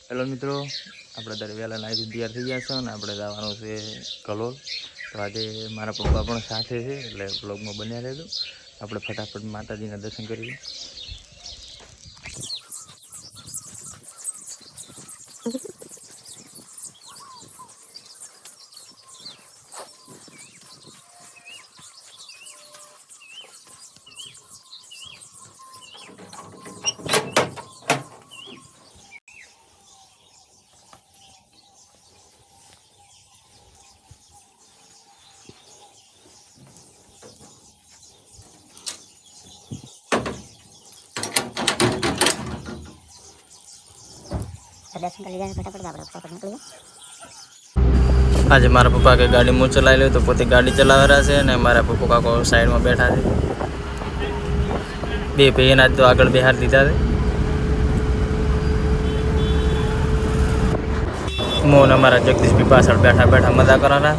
Hello મિત્રો, આપણે દર વહેલા નાહી તૈયાર થઈ ગયા છે અને આપણે જવાનું છે કલોલ. તો આજે મારા પપ્પા પણ સાથે છે, એટલે બ્લોગમાં બન્યા રહેજો. આપણે ફટાફટ માતાજીના દર્શન કરીએ. આજે મારા પપ્પા કે ગાડી હું ચલાવી લે તો પોતે ગાડી ચલાવી રહ્યા છે અને મારા પપ્પા કાકો સાઈડમાં બેઠા છે. બે ભાઈના તો આગળ બેહાર દીધા છે. મોન અમારા જગદીશભાઈ પાછળ બેઠા બેઠા મજા કરવાના.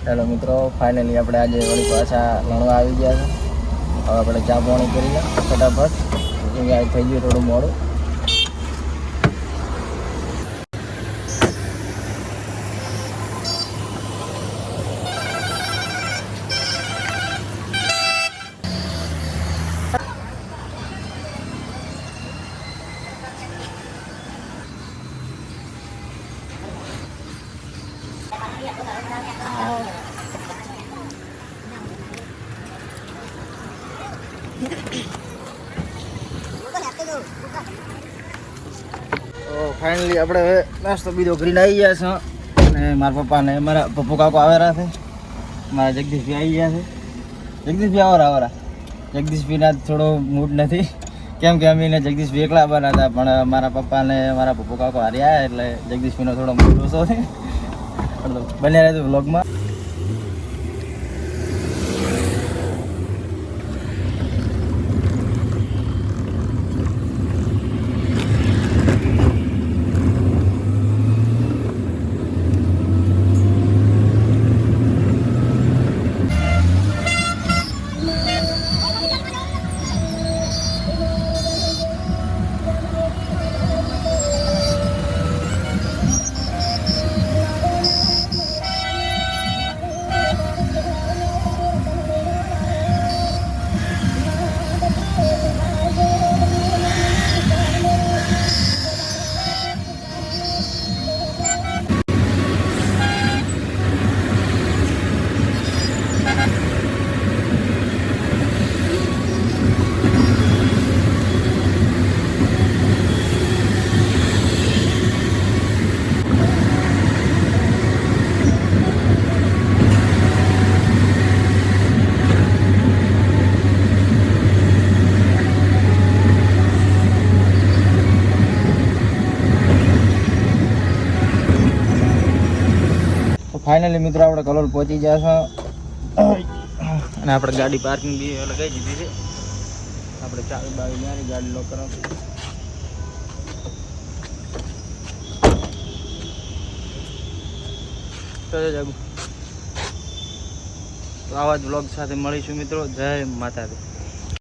હેલો મિત્રો, ફાઇનલી આપણે આજે વળી પાછા લણવા આવી ગયા છે. હવે આપણે ચા પાણી કરી લે ફટાફટ, થઈ ગયું થોડું મોડું. ફાઇનલી આપણે હવે નાસ્તો બીજો કરીને આવી ગયા છે અને મારા પપ્પાને મારા પપ્પુ કાકો આવેલા છે. મારા જગદીશભાઈ આવી ગયા છે. જગદીશભાઈ આવરા જગદીશભાઈના થોડો મૂડ નથી, કેમ કે અમે જગદીશભાઈ એકલા બના હતા, પણ મારા પપ્પાને મારા પપ્પુ કાકો હાર્યા એટલે જગદીશભાઈનો થોડો મૂડ ઓછો છે. બન્યા રહેતું વ્લોગમાં. ફાઇનલી મિત્રો આપણે કલોલ પહોંચી ગયા છે અને આપણે ગાડી પાર્કિંગ બી લગાવી દીધી છે. આપણે ચાવી બાવી મારી ગાડી લોક કરાવી. તો આવા જ વ્લોગ સાથે મળીશું મિત્રો. જય માતાજી.